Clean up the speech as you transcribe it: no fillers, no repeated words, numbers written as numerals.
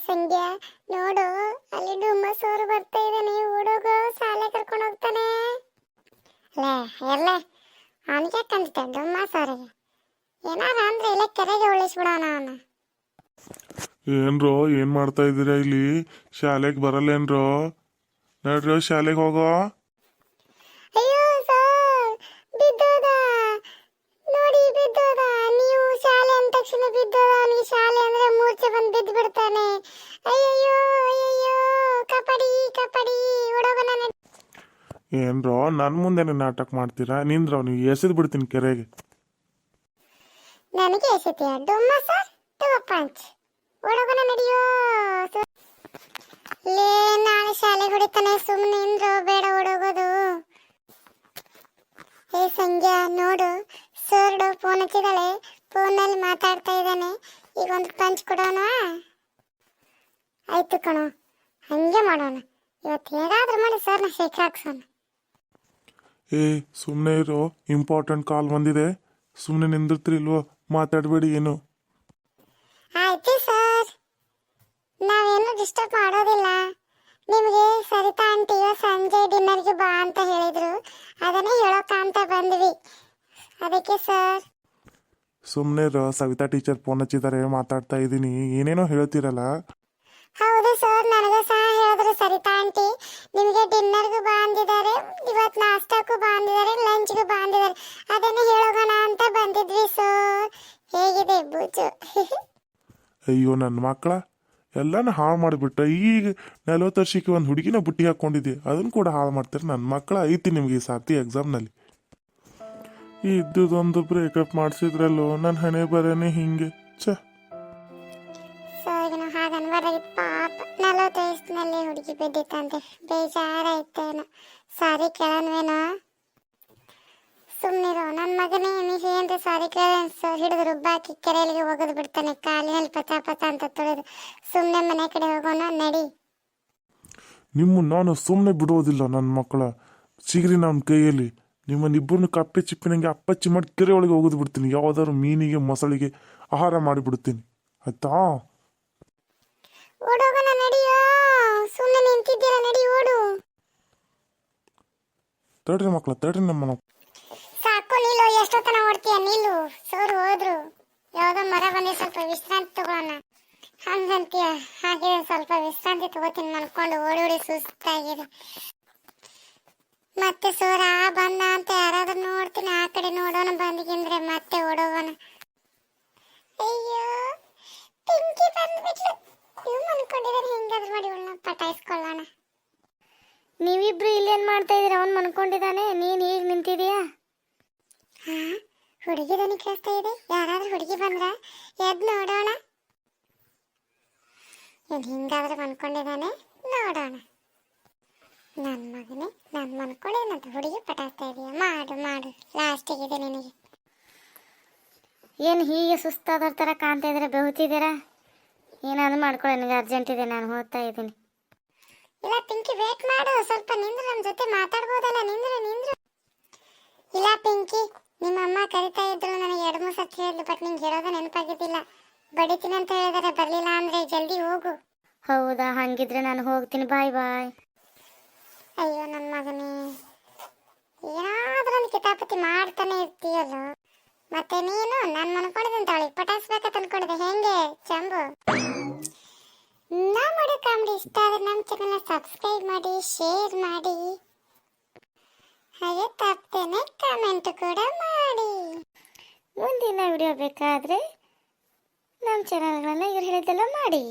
ಸಂಧ್ಯಾ ನೋಡು, ಅಲ್ಲಿ ಡುಮ್ಮಸ್ ಅವರು ಬರ್ತಾ ಇದ್ದಾನೆ. ಓಡೋಗೋ, ಶಾಲೆ ಕರ್ಕೊಂಡು ಹೋಗ್ತಾನೆ. ಲೇ ಎಲ್ಲ ಅವನಿಗೆ ಕಂಡಿದ್ದೆ ಡುಮ್ಮಸ್ ಅವರಿಗೆ ಏನಾರ ಅಂದ್ರೆ ಇಲ್ಲ ಕೆರೆಗೆ ಉಳಿಸ್ಬಿಡೋಣ ಅವನು. ಏನ್ರೋ ಏನ್ ಮಾಡ್ತಾ ಇದ್ದೀರಾ ಇಲ್ಲಿ? ಶಾಲೆಗೆ ಬರಲ್ಲೇನ್ರೋ? ನಡ್ರಿ ಶಾಲೆಗೆ ಹೋಗೋ. ಅಯ್ಯೋ ಸರ್, ಬಿದ್ದೋದ ನೋಡಿ, ಬಿದ್ದೋದ. ನೀವು ಶಾಲೆ ಅಂದ ತಕ್ಷಣ ಬಿದ್ದೋದ. ಅವನಿಗೆ ಶಾಲೆ ಅಂದ್ರೆ ಮೂರ್ಛೆ ಬಂದು ಬಿದ್ದು ಬಿಡ್ತಾನೆ. ಅಯ್ಯಯ್ಯೋ ಅಯ್ಯಯ್ಯೋ, ಕಬಡ್ಡಿ ಕಬಡ್ಡಿ, ಹುಡುಗನ. ಏನ್ರೋ ನನ್ ಮುಂದೆನೆ ನಾಟಕ ಮಾಡ್ತೀರಾ? ನಿಂದ್ರ ನೀವು ಎಸೆದು ಬಿಡ್ತೀನಿ ಕೆರೆಗೆ. ನನಗೆ ಎಸೆತೀಯ ಡುಮ್ಮ ಸರ್? Two punch. ಹುಡುಗನ ನಡೆಯೋ. ಲೇ ನಾಳೆ ಶಾಲೆಗೆ ಹೊಡಿತಾನೆ, ಸುಮ್ಮನೆ ಇಂದ್ರೋ, ಬೇಡ ಹುಡುಗೋದು. ಏ ಸಂಧ್ಯಾ ನೋಡು, ಸರ್ ಫೋನ್ ಹಚ್ಚಿದಾಳೆ, ಫೋನಲ್ಲಿ ಮಾತಾಡ್ತಾ ಇದ್ದಾನೆ. ಈಗ ಒಂದು ಪಂಚ್ ಕೊಡೋಣ. ಆಯ್ತು ಕಣೋ, ಹಂಗೆ ಮಾಡೋಣ. ಇವತ್ತು ಹೇಗಾದ್ರೂ ಮಾಡಿ ಸರ್ನ ಶೇಖರ್ ಹಾಕ್ಸೋಣ. ಏ ಸುಮ್ಮನೆ ಇರೋ, ಇಂಪಾರ್ಟೆಂಟ್ ಕಾಲ್ ಬಂದಿದೆ. ಸುಮ್ಮನೆ ನಿಂದಿರ್ತಿರಿಲ್ವೋ? ಮಾತಾಡಬೇಡಿ ಏನು. ಆಯ್ತು ಸರ್, ನಾವೇನು ಡಿಸ್ಟರ್ಬ್ ಮಾಡೋದಿಲ್ಲ. ನಿಮಗೆ ಸರಿತಾ ಆಂಟಿ ಸಂಜೆ ಡಿನ್ನರ್ಗೆ ಬಾ ಅಂತ ಹೇಳಿದ್ರು, ಅದನ್ನೇ ಹೇಳೋಕ್ಕಂತ ಬಂದ್ವಿ. ಅದಕ್ಕೆ ಸರ್. ಸುಮ್ಮನೆ ಇರೋ, ಸವಿತಾ ಟೀಚರ್ ಫೋನ್ ಹಚ್ಚಿದ್ದಾರೆ, ಮಾತಾಡ್ತಾ ಇದ್ದೀನಿ. ಏನೇನೋ ಹೇಳ್ತೀರಲ್ಲ. ಹೌದು ಸರ್, ನನಗೂ ಸಹ ಹೇಳಿದ್ರು ಸರಿತಾ ಆಂಟಿ ನಿಮಗೆ ಡಿನ್ನರ್ಗೂ ಬಾ ಅಂದಿದ್ದಾರೆ, ಇವತ್ತು ನಾಷ್ಟಕ್ಕೂ ಬಾ ಅಂದಿದ್ದಾರೆ, ಲಂಚ್ಗೂ ಬಾ ಅಂದಿದ್ದಾರೆ. ಅದನ್ನೇ ಹೇಳೋಗೋಣ ಅಂತ ಬಂದಿದ್ವಿ ಸರ್. ಹೇಗಿದೆ ಬೂಜು? ಅಯ್ಯೋ ನನ್ನ ಮಕ್ಕಳ, ಎಲ್ಲಾನು ಹಾಳು ಮಾಡಿಬಿಟ್ರೆ. ಈಗ 40 ವರ್ಷಕ್ಕೆ ಒಂದು ಹುಡುಗಿನ ಬುಟ್ಟಿ ಹಾಕ್ಕೊಂಡಿದ್ದೆ, ಅದನ್ನು ಕೂಡ ಹಾಳು ಮಾಡ್ತಾರೆ ನನ್ನ ಮಕ್ಕಳ. ಐತಿ ನಿಮ್ಗೆ ಈ ಸಾತಿ ಎಕ್ಸಾಮ್ನಲ್ಲಿ. ಇದ್ದುದೊಂದು ಬ್ರೇಕಪ್ ಮಾಡಿಸಿದ್ರಲ್ಲೋ, ನನ್ನ ಹಣೆ ಬರೇನೆ ಹಿಂಗೆ. ಸರ್ ಹಾಗನ್ಬಾರ್ದಾಗಿ, ಪಾಪ 40 ವಯಸ್ಸಿನಲ್ಲಿ ಹುಡುಗಿ ಬಿದ್ದಿತ್ತಂತೆ, ಬೇಜಾರಾಯ್ತೇನೋ. ಸಾರಿ ಕೇಳನ್ವೇನೋ. ಸುಮ್ಮನಿರೋ ನನ್ನ ಮಗನೇ, ನೀವು ಏನ್ರಿ ಸಾರಿ ಕೇಳ ಹಿಡಿದು ರುಬ್ಬಾಕಿ ಕೆರೆಯಲ್ಲಿಗೆ ಒಗೆದು ಬಿಡ್ತಾನೆ, ಕಾಲಿನಲ್ಲಿ ಪಚ ಪಚ ಅಂತ ತೊಳೆದು. ಸುಮ್ಮನೆ ಮನೆ ಕಡೆ ಹೋಗೋಣ ನಡಿ. ನಿಮ್ಮ ನಾನು ಸುಮ್ಮನೆ ಬಿಡೋದಿಲ್ಲ ನನ್ನ ಮಕ್ಕಳ. ಸಿಗ್ರಿ ನನ್ನ ಕೈಯಲ್ಲಿ. ನಿಮ್ಮನ್ನಿಬ್ಬರನ್ನು ಕಪ್ಪೆ ಚಿಪ್ಪಿನಂಗೆ ಅಪ್ಪಚ್ಚಿ ಮಾಡಿ ಕೆರೆ ಒಳಗೆ ಒಗೆದು ಬಿಡ್ತೀನಿ. ಯಾವುದಾದ್ರು ಮೀನಿಗೆ ಮೊಸಳಿಗೆ ಆಹಾರ ಮಾಡಿಬಿಡ್ತೀನಿ, ಆಯ್ತಾ? ಓಡೋಗೋಣ ನಡಿಯೋ, ಸುಮ್ಮನೆ ನಿಂತಿದ್ದೀರ, ನಡಿ ಓಡು. ತಡ್ರಿ ಮಕ್ಕಳ, ತಡ್ರಿ ನಮ್ಮ. ಸಾಕು ನಿಲ್ಲು, ಎಷ್ಟೊತ್ತನ ಓಡ್ತೀಯ? ನಿಲ್ಲು, ಸೋರು ಹೋದ್ರು. ಯಾವುದೋ ಮರ ಬಂದಿ, ಸ್ವಲ್ಪ ವಿಶ್ರಾಂತಿ ತಗೊಳ್ಳೋಣ ಹಂಗಂತೀಯ? ಹಾಗೆ ಸ್ವಲ್ಪ ವಿಶ್ರಾಂತಿ ತಗೋತೀನಿ ಅನ್ಕೊಂಡು ಓಡಿ ಓಡಿ ಸುಸ್ತಾಗಿದೆ. ಮತ್ತೆ ಸೋರ ಬಂದ ಅಂತ ಯಾರಾದ್ರೂ ನೋಡ್ತೀನಿ, ಆ ಕಡೆ ನೋಡೋಣ ಬಂದಿಗಿಂದ್ರೆ ಮತ್ತೆ ಓಡೋಗೋಣ. ಅಯ್ಯೋ ಪಿಂಕಿ ಬಂದ್ಬಿಟ್ಲು. ಇವ್ ಅನ್ಕೊಂಡಿದ್ದಾರೆ, ಹೆಂಗಾದ್ರೂ ಮಾಡಿ ಅವಳನ್ನ ಪಟಾಯಿಸ್ಕೊಳ್ಳೋಣ. ನೀವಿಬ್ರು ಇಲ್ಲೇನ್ ಮಾಡ್ತಾ ಇದೀರ? ಅವನ್ ಮನ್ಕೊಂಡಿದ್ದಾನೆ, ನೀನ್ ಈಗ ನಿಂತಿದೀಯಾ? ಹಾ, ಹುಡುಗಿ ದನಿ ಕೇಳಿಸ್ತಾ ಇದೆ. ಯಾರಾದ್ರೂ ಹುಡುಗಿ ಬಂದ್ರ ಎದ್ ನೋಡೋಣ. ಹಿಂಗಾದ್ರೂ ಮನ್ಕೊಂಡಿದ್ದಾನೆ, ನೋಡೋಣ. ನನ್ನ ಮಗನೇ, ನಾನು ಮನ್ಕೊಂಡಿದ್ದೀನಂತ ಹುಡುಗಿ ಪಟಾಯಿಸ್ತಾ ಇದೀಯ? ಮಾಡು ಮಾಡು, ಲಾಸ್ಟಿಗಿದೆ ನಿನಗೆ. ಏನು ಹೀಗೆ ಸುಸ್ತಾದವ್ರ ಥರ ಕಾಣ್ತಾ ಇದ್ದೀರಾ, ಬೆಹುತಿದ್ದೀರಾ? ಏನಾದ್ರು ಮಾಡ್ಕೊಳ್ಳಿ, ನನಗೆ ಅರ್ಜೆಂಟ್ ಇದೆ, ನಾನು ಹೋಗ್ತಾ ಇದ್ದೀನಿ. ಇಲ್ಲ ಪಿಂಕಿ, ವೇಟ್ ಮಾಡು ಸ್ವಲ್ಪ, ನಿಂದ್ರು, ನಮ್ಮ ಜೊತೆ ಮಾತಾಡ್ಬೋದಲ್ಲ. ನಿಂದ್ರು ನಿಂದ್ರು. ಇಲ್ಲ ಪಿಂಕಿ, ನಿಮ್ಮ ಅಮ್ಮ ಕರಿತಾ ಇದ್ರು, ನನಗೆ 2-3 ಸತಿ ಹೇಳಿದ್ರು, ಬಟ್ ನಿಂಗೆ ಹೇಳೋದು ನೆನಪಾಗಿದ್ದಿಲ್ಲ. ಬಡಿತೀನಿ ಅಂತ ಹೇಳಿದಾರೆ, ಬರಲಿಲ್ಲ ಅಂದರೆ ಜಲ್ದಿ ಹೋಗು. ಹೌದಾ? ಹಂಗಿದ್ರೆ ನಾನು ಹೋಗ್ತೀನಿ, ಬಾಯ್ ಬಾಯ್. ಅಯ್ಯೋ ನನ್ನ ಮಗನೇ, ಏನಾದ್ರೂ ಒಂದು ಕಿತಾಪತಿ ಮಾಡ್ತಾನೆ ಇರ್ತೀಯಲ್ಲ. ಮತ್ತೆ ನೀನು ನಾನು ಮನ್ಕೊಂಡಿದ್ದೆ ಅಂತ ಅವಳಿಗೆ ಪಟಾಯಿಸ್ಬೇಕಂತ ಅನ್ಕೊಂಡಿದ್ದೆ, ಹೆಂಗೆ ಚಂಬು? ನಮ್ಮ ವಿಡಿಯೋ ಕಾಮಿಡಿ ಇಷ್ಟ ಆದರೆ ನಮ್ಮ ಚಾನಲ್ನ ಸಬ್ಸ್ಕ್ರೈಬ್ ಮಾಡಿ, ಶೇರ್ ಮಾಡಿ, ಹಾಗೆ ತಪ್ಪದೇನೆ ಕಮೆಂಟ್ ಕೂಡ ಮಾಡಿ. ಮುಂದಿನ ವಿಡಿಯೋ ಬೇಕಾದರೆ ನಮ್ಮ ಚಾನಲ್ಗಳನ್ನ ಇವ್ರು ಹೇಳಿದ್ದೆಲ್ಲ ಮಾಡಿ.